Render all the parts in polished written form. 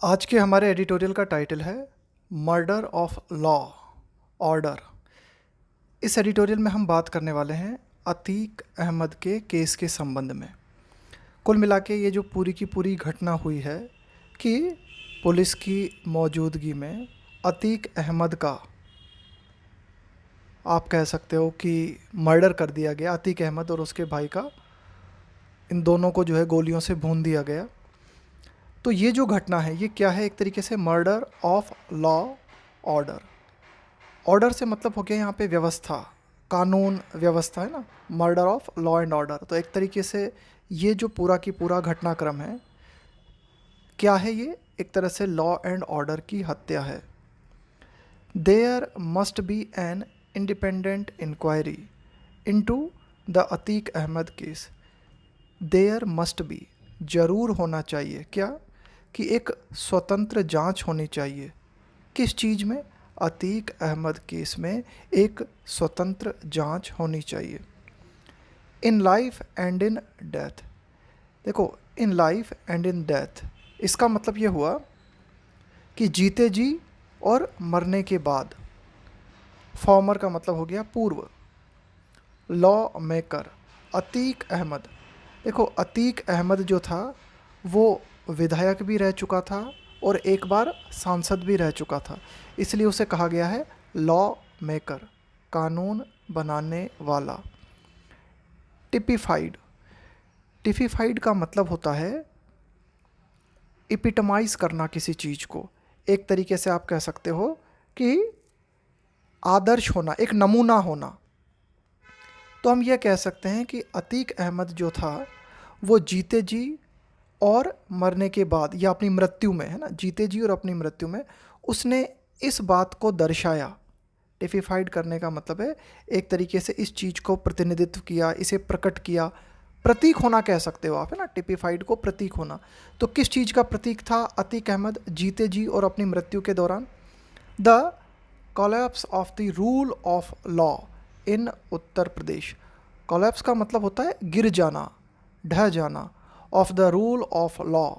आज के हमारे एडिटोरियल का टाइटल है मर्डर ऑफ लॉ ऑर्डर। इस एडिटोरियल में हम बात करने वाले हैं अतीक अहमद के केस के संबंध में। कुल मिला के ये जो पूरी की पूरी घटना हुई है कि पुलिस की मौजूदगी में अतीक अहमद का, आप कह सकते हो कि मर्डर कर दिया गया। अतीक अहमद और उसके भाई का, इन दोनों को जो है गोलियों से भून दिया गया। तो ये जो घटना है ये क्या है? एक तरीके से murder of law order. Order से मतलब हो गया यहाँ पे व्यवस्था, कानून व्यवस्था है ना। Murder of law and order, तो एक तरीके से ये जो पूरा की पूरा घटनाक्रम है क्या है? ये एक तरह से लॉ एंड ऑर्डर की हत्या है। There must be an independent inquiry into the Atiq Ahmed case. There must be, ज़रूर होना चाहिए क्या? कि एक स्वतंत्र जांच होनी चाहिए। किस चीज़ में? अतीक अहमद केस में एक स्वतंत्र जांच होनी चाहिए। In life and in death. देखो, in life and in death, इसका मतलब ये हुआ कि जीते जी और मरने के बाद। फॉर्मर का मतलब हो गया पूर्व। Lawmaker Atiq Ahmed. देखो, अतीक अहमद जो था वो विधायक भी रह चुका था और एक बार सांसद भी रह चुका था, इसलिए उसे कहा गया है लॉ मेकर, कानून बनाने वाला। टिपिफाइड, टिपिफाइड का मतलब होता है इपिटमाइज करना किसी चीज़ को। एक तरीके से आप कह सकते हो कि आदर्श होना, एक नमूना होना। तो हम ये कह सकते हैं कि अतीक अहमद जो था वो जीते जी और मरने के बाद, या अपनी मृत्यु में, है ना, जीते जी और अपनी मृत्यु में उसने इस बात को दर्शाया। टिफिफाइड करने का मतलब है एक तरीके से इस चीज़ को प्रतिनिधित्व किया, इसे प्रकट किया। प्रतीक होना कह सकते हो आप, है ना, टिपिफाइड को प्रतीक होना। तो किस चीज़ का प्रतीक था अतीक अहमद जीते जी और अपनी मृत्यु के दौरान? The collapse of the rule of law in Uttar Pradesh. Collapse का मतलब होता है गिर जाना, ढह जाना। Of the rule of law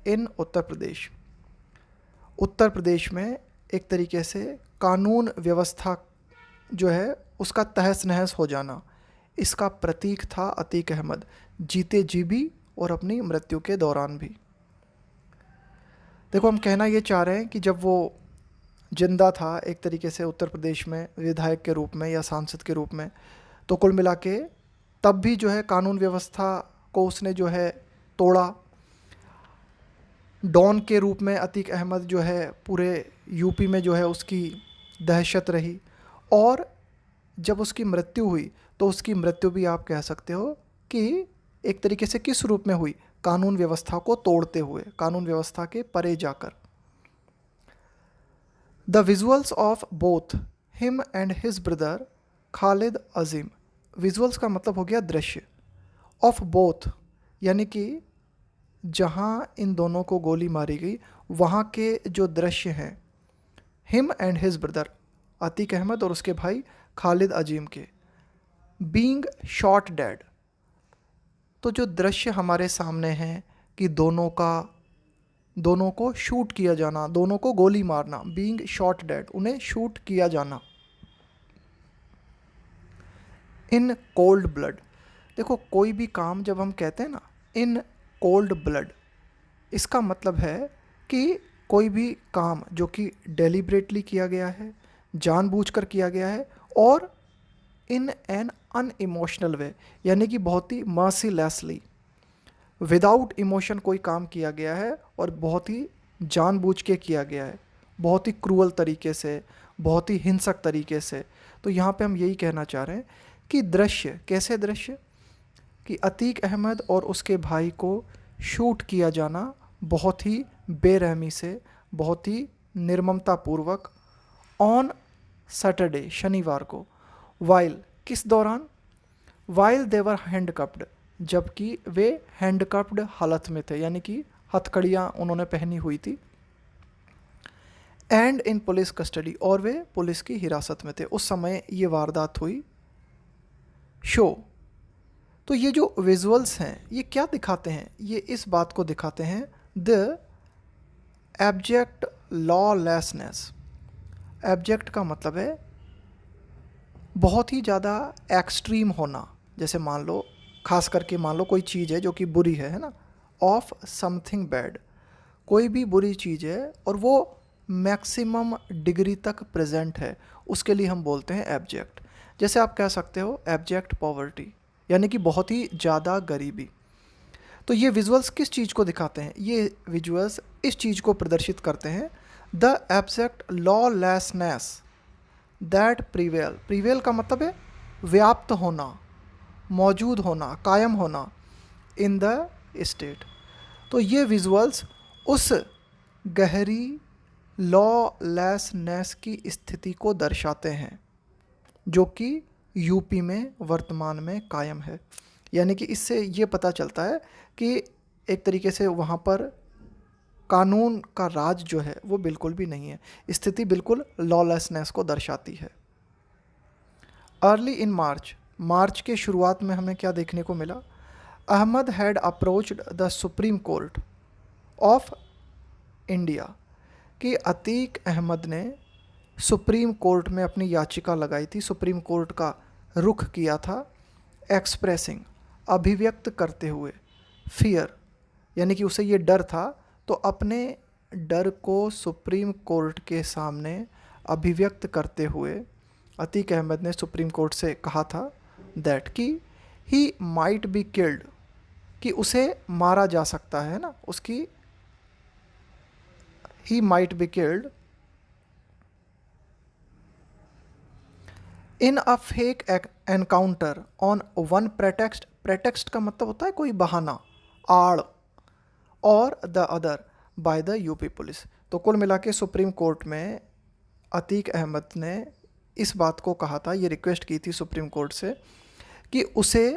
in Uttar Pradesh. Uttar Pradesh में एक तरीके से कानून व्यवस्था जो है उसका तहस नहस हो जाना, इसका प्रतीक था अतीक अहमद, जीते जी भी और अपनी मृत्यु के दौरान भी। देखो, हम कहना ये चाह रहे हैं कि जब वो जिंदा था एक तरीके से उत्तर प्रदेश में विधायक के रूप में या सांसद के रूप में, तो कुल मिला के तब भी जो है कानून व्यवस्था को उसने जो है तोड़ा। डॉन के रूप में अतीक अहमद जो है पूरे यूपी में जो है उसकी दहशत रही। और जब उसकी मृत्यु हुई तो उसकी मृत्यु भी आप कह सकते हो कि एक तरीके से किस रूप में हुई? कानून व्यवस्था को तोड़ते हुए, कानून व्यवस्था के परे जाकर। The visuals of both him and his brother Khalid Azim. Visuals का मतलब हो गया दृश्य। ऑफ बोथ यानी कि जहाँ इन दोनों को गोली मारी गई वहाँ के जो दृश्य हैं, him and his brother, Atiq Ahmed और उसके भाई खालिद अजीम के, बीइंग शॉट डेड। तो जो दृश्य हमारे सामने हैं कि दोनों को शूट किया जाना, दोनों को गोली मारना, बीइंग शॉट डेड, उन्हें शूट किया जाना इन कोल्ड ब्लड। देखो, कोई भी काम जब हम कहते हैं ना इन कोल्ड ब्लड, इसका मतलब है कि कोई भी काम जो कि डेलिब्रेटली किया गया है, जानबूझकर किया गया है, और इन एन अनइमोशनल वे, यानी कि बहुत ही मर्सीलेसली, विदाउट इमोशन कोई काम किया गया है और बहुत ही जानबूझ के किया गया है, बहुत ही क्रूअल तरीके से, बहुत ही हिंसक तरीके से। तो यहाँ पे हम यही कहना चाह रहे हैं कि दृश्य, कैसे दृश्य? कि अतीक अहमद और उसके भाई को शूट किया जाना बहुत ही बेरहमी से, बहुत ही निर्ममतापूर्वक, ऑन सैटरडे, शनिवार को। वाइल, किस दौरान? वाइल देवर हैंडकप्ड, जबकि वे हैंडकप्ड हालत में थे, यानी कि हथकड़ियाँ उन्होंने पहनी हुई थी। एंड इन पुलिस कस्टडी, और वे पुलिस की हिरासत में थे उस समय ये वारदात हुई। शो, तो ये जो विजुअल्स हैं ये क्या दिखाते हैं? ये इस बात को दिखाते हैं, द एब्जेक्ट लॉलेसनेस। एब्जेक्ट का मतलब है बहुत ही ज़्यादा एक्सट्रीम होना। जैसे मान लो, खास करके मान लो कोई चीज़ है जो कि बुरी है ना, ऑफ समथिंग बैड, कोई भी बुरी चीज़ है और वो मैक्सिमम डिग्री तक प्रेजेंट है, उसके लिए हम बोलते हैं एब्जेक्ट। जैसे आप कह सकते हो एब्जेक्ट पॉवर्टी, यानी कि बहुत ही ज़्यादा गरीबी। तो ये विजुअल्स किस चीज़ को दिखाते हैं? ये विजुअल्स इस चीज़ को प्रदर्शित करते हैं, the abject lawlessness that prevail. Prevail का मतलब है व्याप्त होना, मौजूद होना, कायम होना इन द स्टेट। तो ये विजुअल्स उस गहरी लॉलेसनेस की स्थिति को दर्शाते हैं जो कि यूपी में वर्तमान में कायम है। यानी कि इससे ये पता चलता है कि एक तरीके से वहाँ पर कानून का राज जो है वो बिल्कुल भी नहीं है। स्थिति बिल्कुल लॉलेसनेस को दर्शाती है। अर्ली इन मार्च, मार्च के शुरुआत में हमें क्या देखने को मिला? Ahmed had approached the Supreme Court of India, कि अतीक अहमद ने सुप्रीम कोर्ट में अपनी याचिका लगाई थी, सुप्रीम कोर्ट का रुख किया था, एक्सप्रेसिंग, अभिव्यक्त करते हुए, फियर, यानी कि उसे ये डर था, तो अपने डर को सुप्रीम कोर्ट के सामने अभिव्यक्त करते हुए अतीक अहमद ने सुप्रीम कोर्ट से कहा था दैट कि ही माइट बी किल्ड, कि उसे मारा जा सकता है ना, उसकी he might be killed in a fake encounter on one pretext। pretext का मतलब होता है कोई बहाना, आड़, और the other by the UP police. तो कुल मिला के सुप्रीम कोर्ट में अतीक अहमद ने इस बात को कहा था, ये रिक्वेस्ट की थी सुप्रीम कोर्ट से कि उसे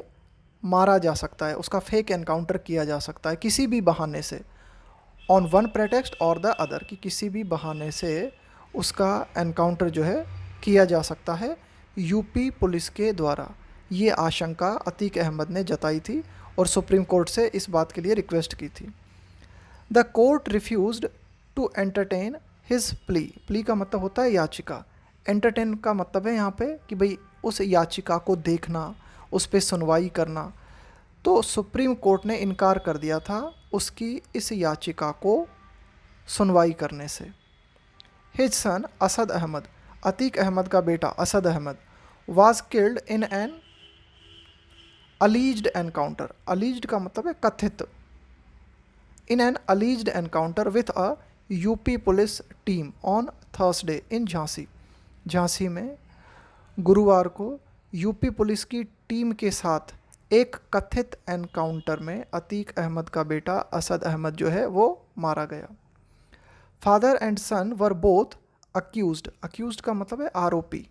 मारा जा सकता है, उसका फेक एनकाउंटर किया जा सकता है किसी भी बहाने से, ऑन वन प्रेटेक्स्ट और द अदर, कि किसी भी बहाने से उसका एनकाउंटर जो है किया जा सकता है यूपी पुलिस के द्वारा। ये आशंका अतीक अहमद ने जताई थी और सुप्रीम कोर्ट से इस बात के लिए रिक्वेस्ट की थी। The court refused to entertain his plea. Plea का मतलब होता है याचिका, एंटरटेन का मतलब है यहाँ पे कि भाई उस याचिका को देखना, उस पर सुनवाई करना। तो सुप्रीम कोर्ट ने इनकार कर दिया था उसकी इस याचिका को सुनवाई करने से। हिज सन असद अहमद, अतीक अहमद का बेटा Asad Ahmed, was killed in an alleged encounter. Alleged का मतलब है कथित, in an alleged encounter with a UP police team on Thursday in Jhansi. Jhansi में गुरुवार को यूपी पुलिस की टीम के साथ एक कथित एनकाउंटर में अतीक अहमद का बेटा असद अहमद जो है वो मारा गया। Father and son were both accused, accused का मतलब है आरोपी,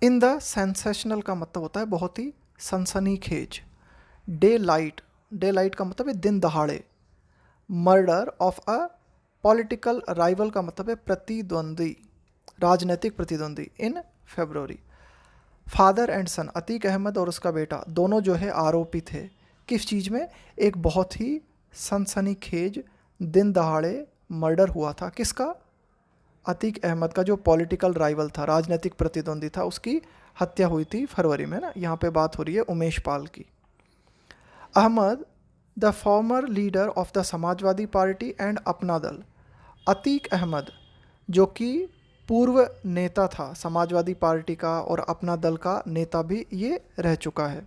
इन द सेंसेशनल का मतलब होता है बहुत ही सनसनीखेज, डे लाइट, डे लाइट का मतलब है दिन दहाड़े, murder of a political rival का मतलब है प्रतिद्वंदी, राजनीतिक प्रतिद्वंदी, इन फरवरी। फादर एंड सन, अतीक अहमद और उसका बेटा दोनों जो है आरोपी थे किस चीज़ में? एक बहुत ही सनसनीखेज दिन दहाड़े मर्डर हुआ था, किसका? अतीक अहमद का जो पॉलिटिकल राइवल था, राजनीतिक प्रतिद्वंदी था, उसकी हत्या हुई थी फरवरी में ना। यहाँ पे बात हो रही है उमेश पाल की। Ahmed the former leader of the Samajwadi Party and Apna Dal, Atiq Ahmad जो कि पूर्व नेता था समाजवादी पार्टी का और अपना दल का नेता भी ये रह चुका है।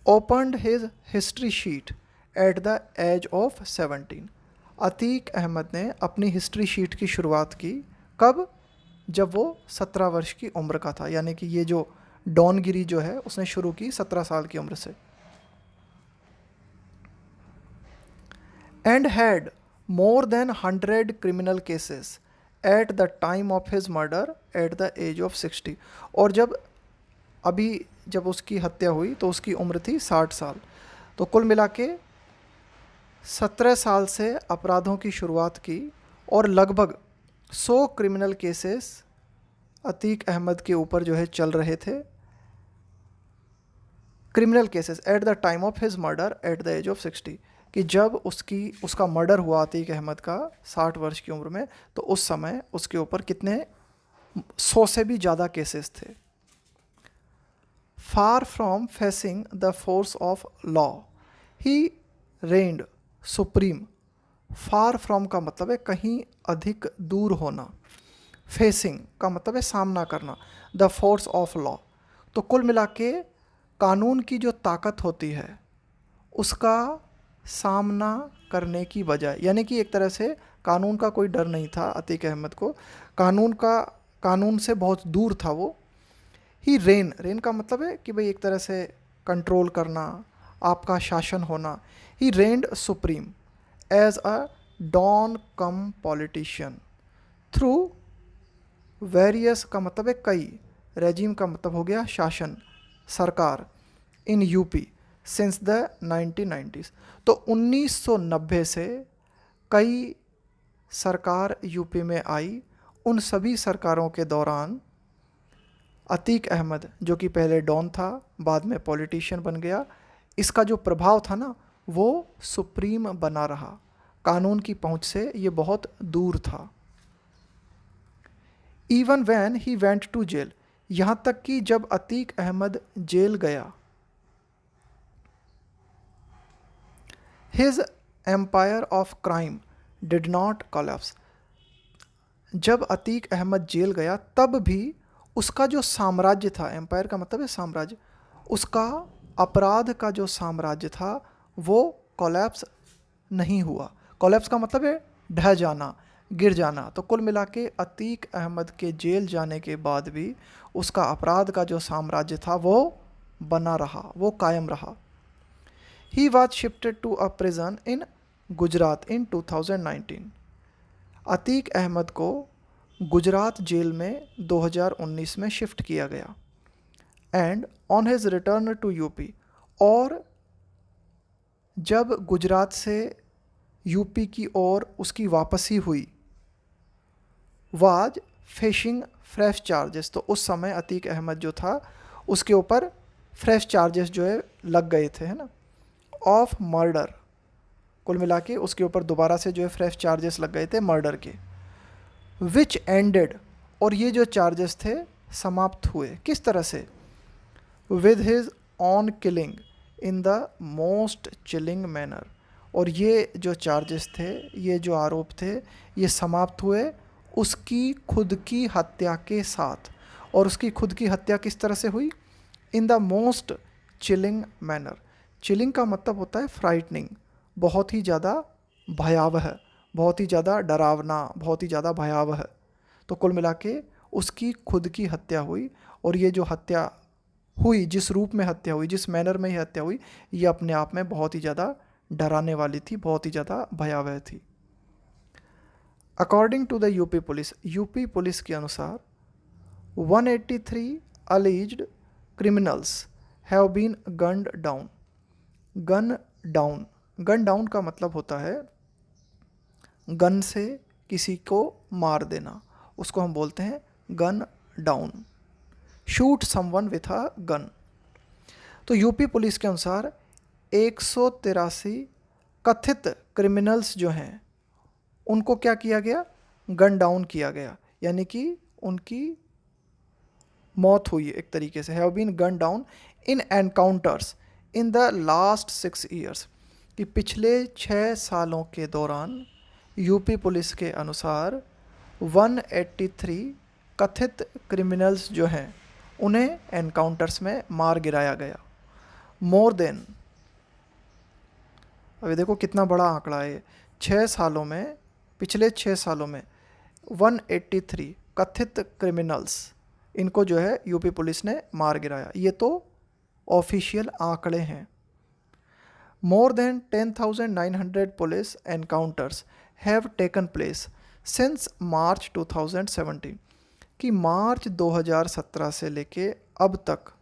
Opened his history sheet at the age of 17। Atiq Ahmed ने अपनी हिस्ट्री शीट की शुरुआत की कब? जब वो 17 वर्ष की उम्र का था, यानी कि ये जो डॉनगिरी जो है उसने शुरू की 17 साल की उम्र से। And had more than 100 criminal cases at the time of his murder at the age of 60। और जब उसकी हत्या हुई तो उसकी उम्र थी 60 साल। तो कुल मिला के 17 साल से अपराधों की शुरुआत की और लगभग 100 क्रिमिनल केसेस अतीक अहमद के ऊपर जो है चल रहे थे, criminal cases at the time of his murder at the age of 60, कि जब उसका मर्डर हुआ अतीक अहमद का 60 वर्ष की उम्र में, तो उस समय उसके ऊपर कितने 100 से भी ज़्यादा केसेस थे। Far from facing the force of law he reigned supreme. Far from का मतलब है कहीं अधिक दूर होना, फेसिंग का मतलब है सामना करना, द फोर्स ऑफ लॉ। तो कुल मिला के कानून की जो ताकत होती है उसका सामना करने की बजाय, यानी कि एक तरह से कानून का कोई डर नहीं था अतीक अहमद को, कानून से बहुत दूर था वो। ही रेन का मतलब है कि भाई एक तरह से कंट्रोल करना, आपका शासन होना। He reigned supreme as a don cum politician through various का मतलब है कई, रेजिम का मतलब हो गया शासन, सरकार, in UP since the 1990s। तो 1990 से कई सरकार यूपी में आई। उन सभी सरकारों के दौरान अतीक अहमद, जो कि पहले डॉन था बाद में पॉलिटिशियन बन गया, इसका जो प्रभाव था ना वो सुप्रीम बना रहा, कानून की पहुंच से ये बहुत दूर था। Even when he went to jail, यहाँ तक कि जब अतीक अहमद जेल गया, his empire of crime did not collapse. जब अतीक अहमद जेल गया तब भी उसका जो साम्राज्य था, एम्पायर का मतलब है साम्राज्य, उसका अपराध का जो साम्राज्य था वो कोलैप्स नहीं हुआ। कोलैप्स का मतलब है ढह जाना, गिर जाना। तो कुल मिला के अतीक अहमद के जेल जाने के बाद भी उसका अपराध का जो साम्राज्य था वो बना रहा, वो कायम रहा। He was shifted to a prison in Gujarat in 2019। अतीक अहमद को गुजरात जेल में 2019 में शिफ्ट किया गया। And on his return to UP, और जब गुजरात से यूपी की ओर उसकी वापसी हुई, वाज फेशिंग फ्रेश चार्जेस। तो उस समय अतीक अहमद जो था उसके ऊपर फ्रेश चार्जेस जो है लग गए थे, है ना, ऑफ मर्डर। कुल मिला के उसके ऊपर दोबारा से जो है फ्रेश चार्जेस लग गए थे मर्डर के। विच एंडेड, और ये जो चार्जेस थे समाप्त हुए किस तरह से, with his on killing in the most chilling manner. और ये जो चार्जेस थे, ये जो आरोप थे, ये समाप्त हुए उसकी खुद की हत्या के साथ। और उसकी खुद की हत्या किस तरह से हुई, in the most chilling manner. Chilling का मतलब होता है फ्राइटनिंग, बहुत ही ज़्यादा भयावह, बहुत ही ज़्यादा डरावना, बहुत ही ज़्यादा भयावह। तो कुल मिला के उसकी खुद की हत्या हुई। और ये जो हत्या हुई, जिस रूप में हत्या हुई, जिस मैनर में ये हत्या हुई, ये अपने आप में बहुत ही ज़्यादा डराने वाली थी, बहुत ही ज़्यादा भयावह थी। According to the UP police के अनुसार 183 alleged criminals have been gunned down। Gun down का मतलब होता है गन से किसी को मार देना, उसको हम बोलते हैं gun down. Shoot someone with a gun. तो यूपी पुलिस के अनुसार 183 कथित क्रिमिनल्स जो हैं उनको क्या किया गया, गन डाउन किया गया, यानी कि उनकी मौत हुई एक तरीके से। Have been gun down in encounters in the last 6 years, कि पिछले 6 सालों के दौरान यूपी पुलिस के अनुसार 183 कथित क्रिमिनल्स जो हैं उन्हें एनकाउंटर्स में मार गिराया गया। मोर देन, अभी देखो कितना बड़ा आंकड़ा है, 6 सालों में, पिछले 6 सालों में 183 कथित क्रिमिनल्स, इनको जो है यूपी पुलिस ने मार गिराया। ये तो ऑफिशियल आंकड़े हैं। More than 10,900 police encounters have taken place since मार्च 2017, कि मार्च 2017 से लेके अब तक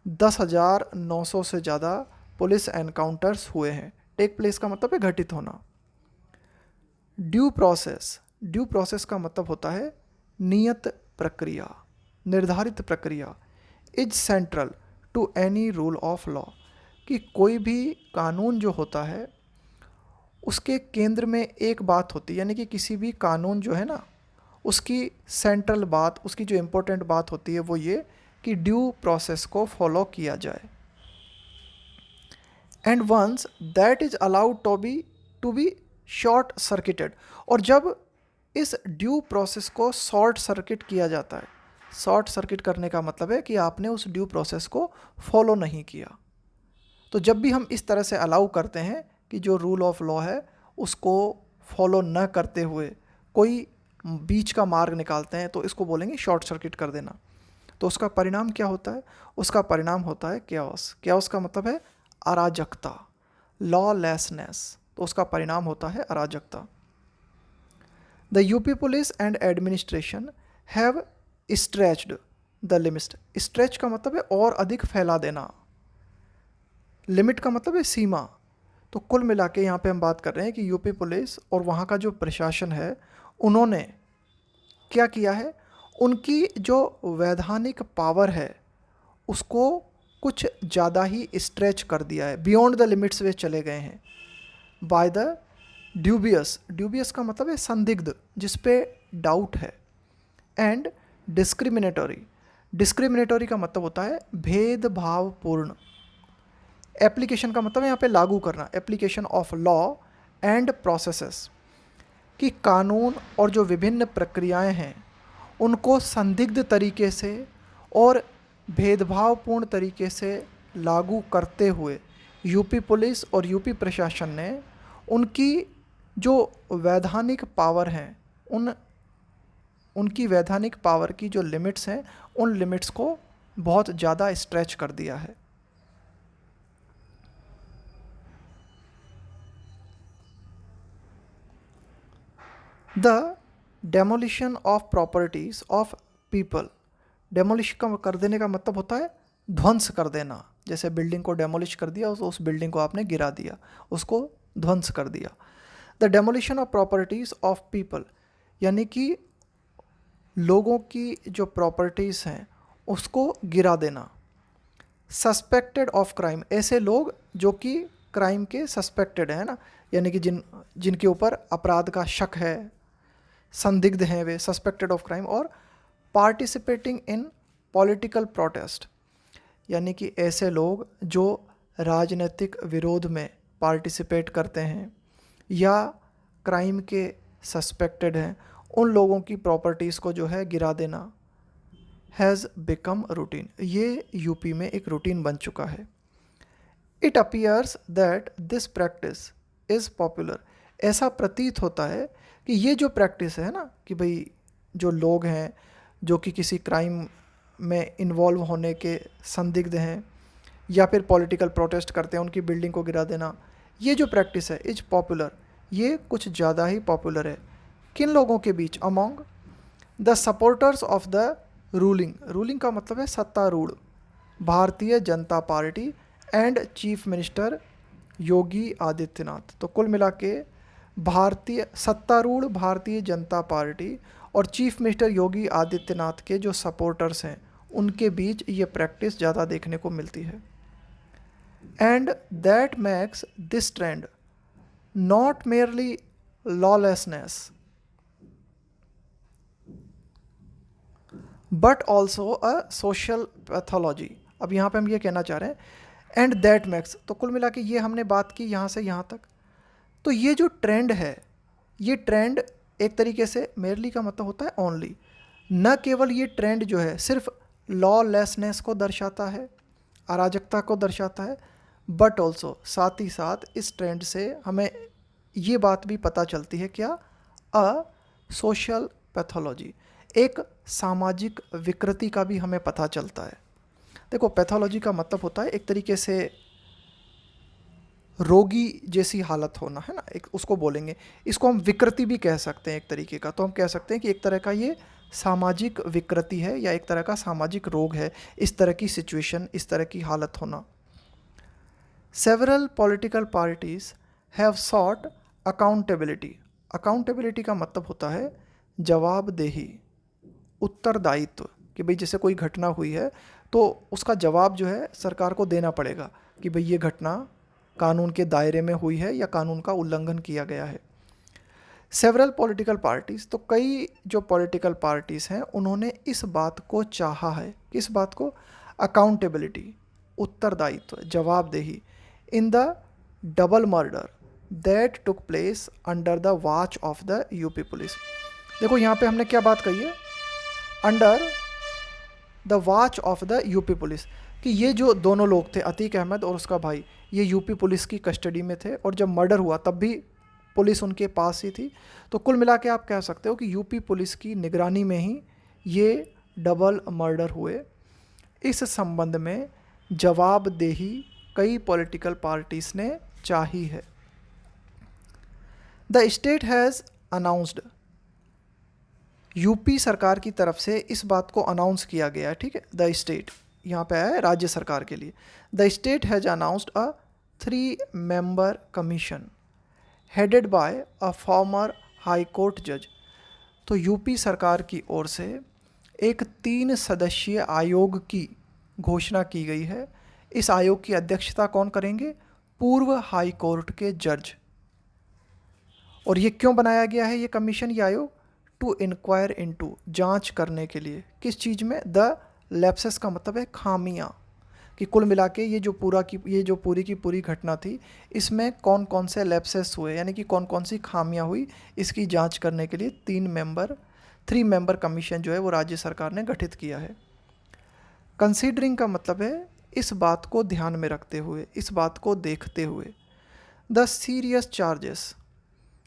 10,900 से ज़्यादा पुलिस एनकाउंटर्स हुए हैं। टेक प्लेस का मतलब है घटित होना। ड्यू प्रोसेस का मतलब होता है नियत प्रक्रिया, निर्धारित प्रक्रिया। Is central to any rule of law, कि कोई भी कानून जो होता है उसके केंद्र में एक बात होती है, यानी कि किसी भी कानून जो है ना, उसकी सेंट्रल बात, उसकी जो इम्पोर्टेंट बात होती है वो ये कि ड्यू प्रोसेस को फॉलो किया जाए। And once that is allowed to be short circuited, और जब इस ड्यू प्रोसेस को शॉर्ट सर्किट किया जाता है, शॉर्ट सर्किट करने का मतलब है कि आपने उस ड्यू प्रोसेस को फॉलो नहीं किया। तो जब भी हम इस तरह से अलाउ करते हैं कि जो रूल ऑफ लॉ है उसको फॉलो न करते हुए कोई बीच का मार्ग निकालते हैं, तो इसको बोलेंगे शॉर्ट सर्किट कर देना। तो उसका परिणाम क्या होता है? उसका परिणाम होता है केओस। केओस का मतलब है अराजकता, लॉलेसनेस। तो उसका परिणाम होता है अराजकता। The UP police and administration have stretched the limit. Stretch का मतलब है और अधिक फैला देना, लिमिट का मतलब है सीमा। तो कुल मिला के यहाँ पे हम बात कर रहे हैं कि यूपी पुलिस और वहाँ का जो प्रशासन है, उन्होंने क्या किया है, उनकी जो वैधानिक पावर है उसको कुछ ज़्यादा ही स्ट्रेच कर दिया है, बियॉन्ड द लिमिट्स वे चले गए हैं। बाय द ड्यूबियस, ड्यूबियस का मतलब है संदिग्ध, जिस पे डाउट है। एंड डिस्क्रिमिनेटरी, डिस्क्रिमिनेटरी का मतलब होता है भेदभावपूर्ण। एप्लीकेशन का मतलब है यहाँ पे लागू करना, application of law and processes, कि कानून और जो विभिन्न प्रक्रियाएं हैं उनको संदिग्ध तरीके से और भेदभावपूर्ण तरीके से लागू करते हुए यूपी पुलिस और यूपी प्रशासन ने उनकी जो वैधानिक पावर हैं, उनकी वैधानिक पावर की जो लिमिट्स हैं, उन लिमिट्स को बहुत ज़्यादा स्ट्रेच कर दिया है। The demolition of properties of people, demolish का कर देने का मतलब होता है ध्वंस कर देना। जैसे बिल्डिंग को डेमोलिश कर दिया, उस बिल्डिंग को आपने गिरा दिया, उसको ध्वंस कर दिया। The demolition of properties of people, यानी कि लोगों की जो प्रॉपर्टीज़ हैं उसको गिरा देना। सस्पेक्टेड ऑफ क्राइम, ऐसे लोग जो कि क्राइम के सस्पेक्टेड हैं ना, यानी कि जिनके ऊपर अपराध का शक है, संदिग्ध हैं वे, सस्पेक्टेड ऑफ क्राइम। और पार्टिसिपेटिंग इन पॉलिटिकल प्रोटेस्ट, यानी कि ऐसे लोग जो राजनीतिक विरोध में पार्टिसिपेट करते हैं या क्राइम के सस्पेक्टेड हैं, उन लोगों की प्रॉपर्टीज़ को जो है गिरा देना हैज़ बिकम रूटीन। ये यूपी में एक रूटीन बन चुका है। It appears that this practice is popular, ऐसा प्रतीत होता है कि ये जो प्रैक्टिस है ना, कि भाई जो लोग हैं जो कि किसी क्राइम में इन्वॉल्व होने के संदिग्ध हैं या फिर पॉलिटिकल प्रोटेस्ट करते हैं, उनकी बिल्डिंग को गिरा देना, ये जो प्रैक्टिस है इज पॉपुलर, ये कुछ ज़्यादा ही पॉपुलर है। किन लोगों के बीच? Among the supporters of the ruling, ruling का मतलब है सत्तारूढ़, Bharatiya Janata Party and chief minister Yogi Adityanath. तो कुल मिला के सत्तारूढ़ भारतीय जनता पार्टी और चीफ मिनिस्टर योगी आदित्यनाथ के जो सपोर्टर्स हैं उनके बीच ये प्रैक्टिस ज़्यादा देखने को मिलती है। And that makes this trend not merely lawlessness but also a social pathology. अब यहाँ पे हम ये कहना चाह रहे हैं एंड दैट मैक्स, तो कुल मिला के ये हमने बात की यहाँ से यहाँ तक। तो ये जो ट्रेंड है, ये ट्रेंड एक तरीके से मेयरली का मतलब होता है ओनली, न केवल ये ट्रेंड जो है सिर्फ लॉलेसनेस को दर्शाता है, अराजकता को दर्शाता है, बट ऑल्सो साथ ही साथ इस ट्रेंड से हमें ये बात भी पता चलती है क्या? अ सोशल पैथोलॉजी, एक सामाजिक विकृति का भी हमें पता चलता है। देखो, पैथोलॉजी का मतलब होता है एक तरीके से रोगी जैसी हालत होना, है ना, एक उसको बोलेंगे। इसको हम विकृति भी कह सकते हैं एक तरीके का। तो हम कह सकते हैं कि एक तरह का ये सामाजिक विकृति है या एक तरह का सामाजिक रोग है, इस तरह की सिचुएशन, इस तरह की हालत होना। Several political parties have short accountability, accountability का मतलब होता है जवाबदेही, उत्तरदायित्व, कि भाई जैसे कोई घटना हुई है तो उसका जवाब जो है सरकार को देना पड़ेगा कि भाई ये घटना कानून के दायरे में हुई है या कानून का उल्लंघन किया गया है। सेवरल पॉलिटिकल पार्टीज़, तो कई जो पॉलिटिकल पार्टीज़ हैं उन्होंने इस बात को चाहा है, किस बात को, अकाउंटेबिलिटी, उत्तरदायित्व, जवाबदेही, in the double murder that took place under the watch of the UP police. देखो यहाँ पे हमने क्या बात कही है, under the watch of the UP police, कि ये जो दोनों लोग थे अतीक अहमद और उसका भाई, ये यूपी पुलिस की कस्टडी में थे और जब मर्डर हुआ तब भी पुलिस उनके पास ही थी। तो कुल मिला के आप कह सकते हो कि यूपी पुलिस की निगरानी में ही ये डबल मर्डर हुए। इस संबंध में जवाबदेही कई पॉलिटिकल पार्टीज ने चाही है। The state has announced, UP सरकार की तरफ से इस बात को अनाउंस किया गया है, ठीक है। द स्टेट यहाँ पे है राज्य सरकार के लिए। The state has announced a 3 member commission headed by a former high court जज। तो यूपी सरकार की ओर से एक 3 सदस्यीय आयोग की घोषणा की गई है। इस आयोग की अध्यक्षता कौन करेंगे, पूर्व हाई कोर्ट के जज। और ये क्यों बनाया गया है ये कमीशन, ये आयोग, टू इंक्वायर इनटू, जांच करने के लिए, किस चीज़ में, द लैप्सेस का मतलब है खामियां, कि कुल मिला के ये जो पूरी की पूरी घटना थी इसमें कौन कौन से लैप्सेस हुए, यानी कि कौन कौन सी खामियां हुई, इसकी जांच करने के लिए 3 मेंबर कमीशन जो है वो राज्य सरकार ने गठित किया है। कंसीडरिंग का मतलब है इस बात को ध्यान में रखते हुए, इस बात को देखते हुए, the serious charges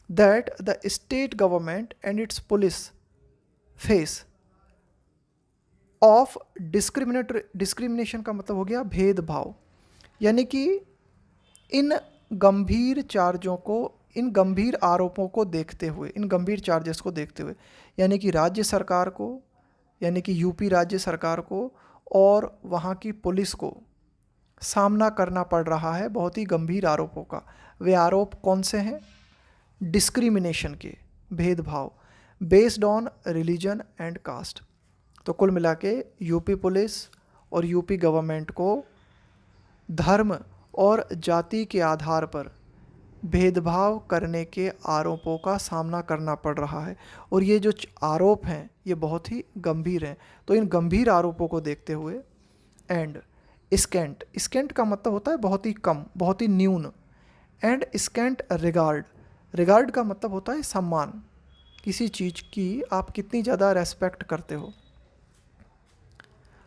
that the state government and it's police face of discrimination का मतलब हो गया भेदभाव, यानी कि इन गंभीर चार्जों को, इन गंभीर आरोपों को देखते हुए, इन गंभीर चार्जेस को देखते हुए, यानी कि राज्य सरकार को, यानी कि यूपी राज्य सरकार को और वहाँ की पुलिस को सामना करना पड़ रहा है बहुत ही गंभीर आरोपों का। वे आरोप कौन से हैं, डिस्क्रिमिनेशन के, भेदभाव, based on religion and caste. तो कुल मिला के यूपी पुलिस और यूपी गवर्नमेंट को धर्म और जाति के आधार पर भेदभाव करने के आरोपों का सामना करना पड़ रहा है। और ये जो आरोप हैं ये बहुत ही गंभीर हैं। तो इन गंभीर आरोपों को देखते हुए, एंड स्केंट का मतलब होता है बहुत ही कम, बहुत ही न्यून, एंड स्केंट रिगार्ड का मतलब होता है सम्मान, किसी चीज़ की आप कितनी ज़्यादा रेस्पेक्ट करते हो,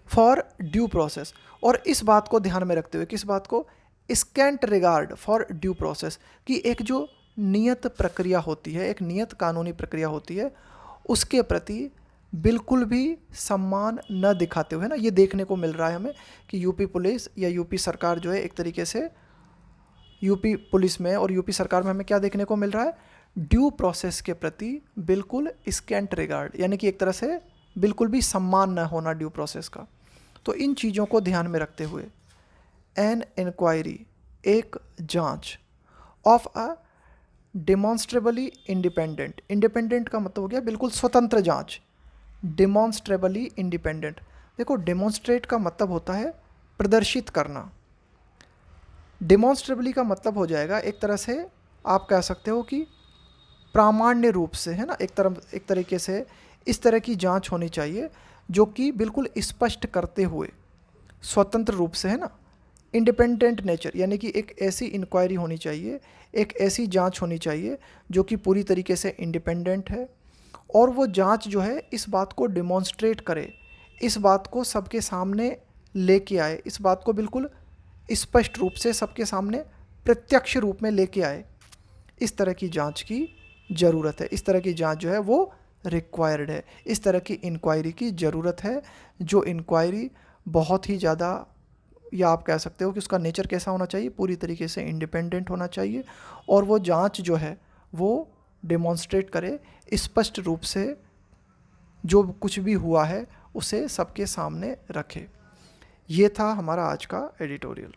फॉर ड्यू प्रोसेस। और इस बात को ध्यान में रखते हुए, किस बात को, scent regard for due process, कि एक जो नियत प्रक्रिया होती है, एक नियत कानूनी प्रक्रिया होती है, उसके प्रति बिल्कुल भी सम्मान न दिखाते हुए, ना, ये देखने को मिल रहा है हमें कि यूपी पुलिस या यूपी सरकार जो है एक तरीके से, यूपी पुलिस में और यूपी सरकार में हमें क्या देखने को मिल रहा है, ड्यू प्रोसेस के प्रति बिल्कुल स्कैंट रिगार्ड, यानी कि एक तरह से बिल्कुल भी सम्मान न होना ड्यू प्रोसेस का। तो इन चीज़ों को ध्यान में रखते हुए एन इंक्वायरी, एक जांच, ऑफ अ डेमॉन्स्ट्रेबली इंडिपेंडेंट, इंडिपेंडेंट का मतलब हो गया बिल्कुल स्वतंत्र जांच, डेमॉन्स्ट्रेबली इंडिपेंडेंट। देखो डेमॉन्स्ट्रेट का मतलब होता है प्रदर्शित करना, डेमॉन्स्ट्रेबली का मतलब हो जाएगा एक तरह से आप कह सकते हो कि प्रामाण्य रूप से, है ना, एक तरीके से इस तरह की जांच होनी चाहिए जो कि बिल्कुल स्पष्ट करते हुए स्वतंत्र रूप से, है ना, इंडिपेंडेंट नेचर, यानी कि एक ऐसी इंक्वायरी होनी चाहिए, एक ऐसी जांच होनी चाहिए जो कि पूरी तरीके से इंडिपेंडेंट है, और वो जांच जो है इस बात को डिमॉन्स्ट्रेट करे, इस बात को सबके सामने लेके आए, इस बात को बिल्कुल स्पष्ट रूप से सबके सामने प्रत्यक्ष रूप में लेके आए। इस तरह की जांच की ज़रूरत है, इस तरह की जांच जो है वो रिक्वायर्ड है, इस तरह की इंक्वायरी की ज़रूरत है, जो इंक्वायरी बहुत ही ज़्यादा, या आप कह सकते हो कि उसका नेचर कैसा होना चाहिए, पूरी तरीके से इंडिपेंडेंट होना चाहिए, और वो जांच जो है वो डेमॉन्स्ट्रेट करे स्पष्ट रूप से, जो कुछ भी हुआ है उसे सबके सामने रखे। ये था हमारा आज का एडिटोरियल।